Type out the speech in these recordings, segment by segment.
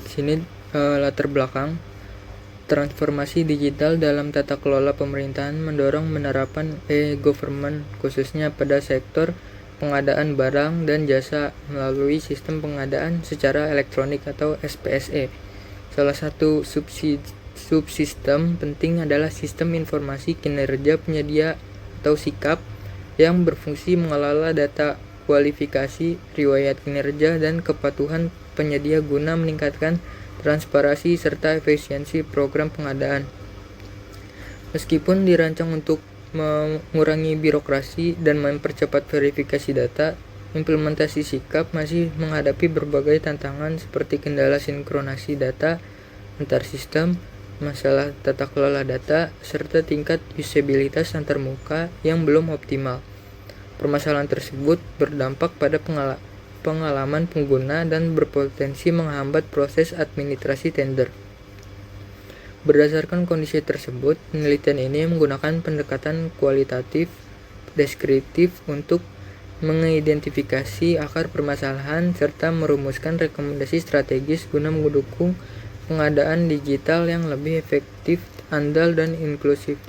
Sini latar belakang. Transformasi digital dalam tata kelola pemerintahan mendorong penerapan e-government khususnya pada sektor pengadaan barang dan jasa melalui sistem pengadaan secara elektronik atau SPSE. Salah satu subsistem penting adalah sistem informasi kinerja penyedia atau SIKAP yang berfungsi mengelola data kualifikasi, riwayat kinerja, dan kepatuhan penyedia guna meningkatkan transparansi serta efisiensi program pengadaan. Meskipun dirancang untuk mengurangi birokrasi dan mempercepat verifikasi data, implementasi SIKAP masih menghadapi berbagai tantangan seperti kendala sinkronasi data antar sistem, masalah tata kelola data, serta tingkat usabilitas antarmuka yang belum optimal. Permasalahan tersebut berdampak pada pengalaman pengguna dan berpotensi menghambat proses administrasi tender. Berdasarkan kondisi tersebut, penelitian ini menggunakan pendekatan kualitatif deskriptif untuk mengidentifikasi akar permasalahan serta merumuskan rekomendasi strategis guna mendukung pengadaan digital yang lebih efektif, andal, dan inklusif.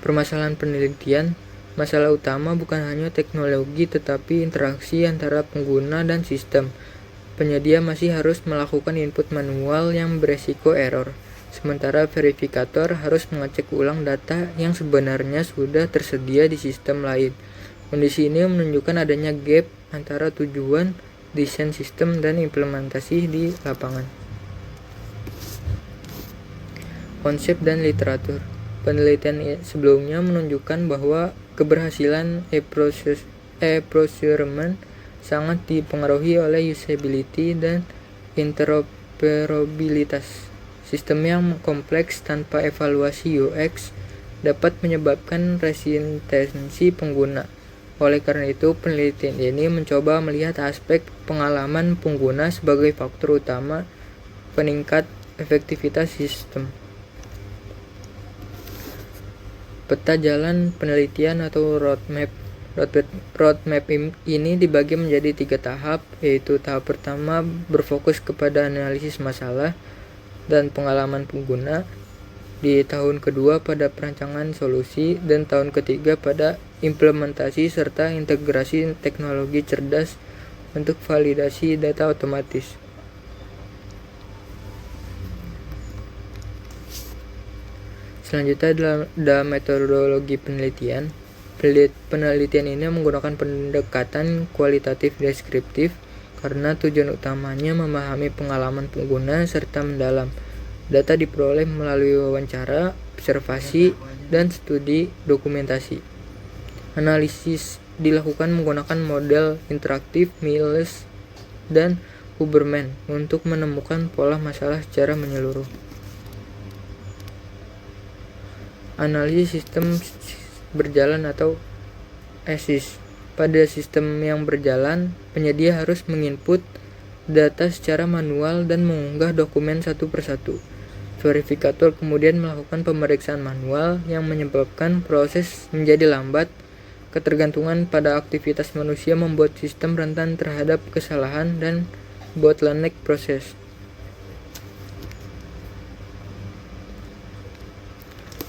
Permasalahan penelitian, masalah utama bukan hanya teknologi tetapi interaksi antara pengguna dan sistem. Penyedia masih harus melakukan input manual yang beresiko error, sementara verifikator harus mengecek ulang data yang sebenarnya sudah tersedia di sistem lain. Kondisi ini menunjukkan adanya gap antara tujuan, desain sistem, dan implementasi di lapangan. Konsep dan literatur. Penelitian sebelumnya menunjukkan bahwa keberhasilan e-procurement sangat dipengaruhi oleh usability dan interoperabilitas. Sistem yang kompleks tanpa evaluasi UX dapat menyebabkan resistensi pengguna. Oleh karena itu, penelitian ini mencoba melihat aspek pengalaman pengguna sebagai faktor utama peningkat efektivitas sistem. Peta jalan penelitian atau roadmap ini dibagi menjadi 3 tahap, yaitu tahap pertama berfokus kepada analisis masalah dan pengalaman pengguna, di tahun kedua pada perancangan solusi, dan tahun ketiga pada implementasi serta integrasi teknologi cerdas untuk validasi data otomatis. Selanjutnya dalam metodologi penelitian. Penelitian ini menggunakan pendekatan kualitatif deskriptif karena tujuan utamanya memahami pengalaman pengguna serta mendalam. Data diperoleh melalui wawancara, observasi, dan studi dokumentasi. Analisis dilakukan menggunakan model interaktif Miles dan Huberman untuk menemukan pola masalah secara menyeluruh. Analisis sistem berjalan atau ASIS. Pada sistem yang berjalan, penyedia harus menginput data secara manual dan mengunggah dokumen satu persatu. Verifikator kemudian melakukan pemeriksaan manual yang menyebabkan proses menjadi lambat. Ketergantungan pada aktivitas manusia membuat sistem rentan terhadap kesalahan dan bottleneck proses.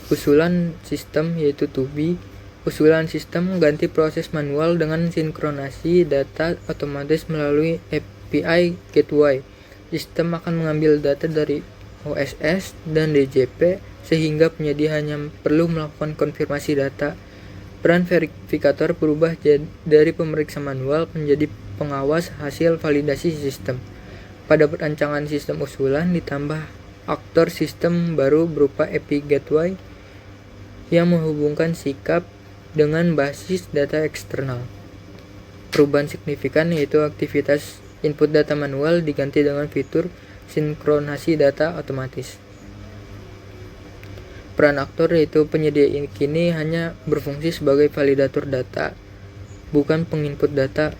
Usulan sistem yaitu TUBI. Usulan sistem mengganti proses manual dengan sinkronasi data otomatis melalui API Gateway. Sistem akan mengambil data dari OSS dan DJP sehingga penyedia hanya perlu melakukan konfirmasi data. Peran verifikator berubah dari pemeriksa manual menjadi pengawas hasil validasi sistem. Pada perancangan sistem usulan ditambah aktor sistem baru berupa API Gateway yang menghubungkan SIKAP dengan basis data eksternal. Perubahan signifikan yaitu aktivitas input data manual diganti dengan fitur sinkronasi data otomatis. Peran aktor yaitu penyedia kini hanya berfungsi sebagai validator data, bukan penginput data.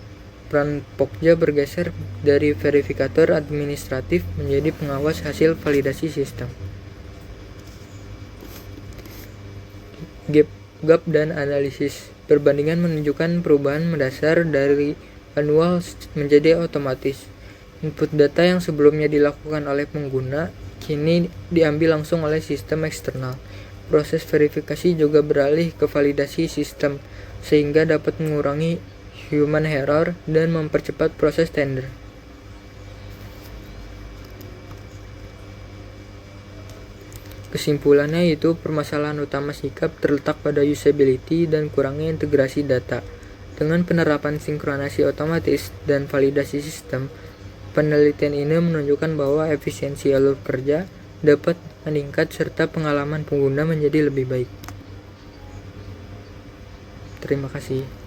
Peran Pokja bergeser dari verifikator administratif menjadi pengawas hasil validasi sistem. Gap dan analisis. Perbandingan menunjukkan perubahan mendasar dari manual menjadi otomatis. Input data yang sebelumnya dilakukan oleh pengguna kini diambil langsung oleh sistem eksternal. Proses verifikasi juga beralih ke validasi sistem, sehingga dapat mengurangi human error dan mempercepat proses tender. Kesimpulannya yaitu permasalahan utama sikap terletak pada usability dan kurangnya integrasi data. Dengan penerapan sinkronasi otomatis dan validasi sistem, penelitian ini menunjukkan bahwa efisiensi alur kerja dapat meningkat serta pengalaman pengguna menjadi lebih baik. Terima kasih.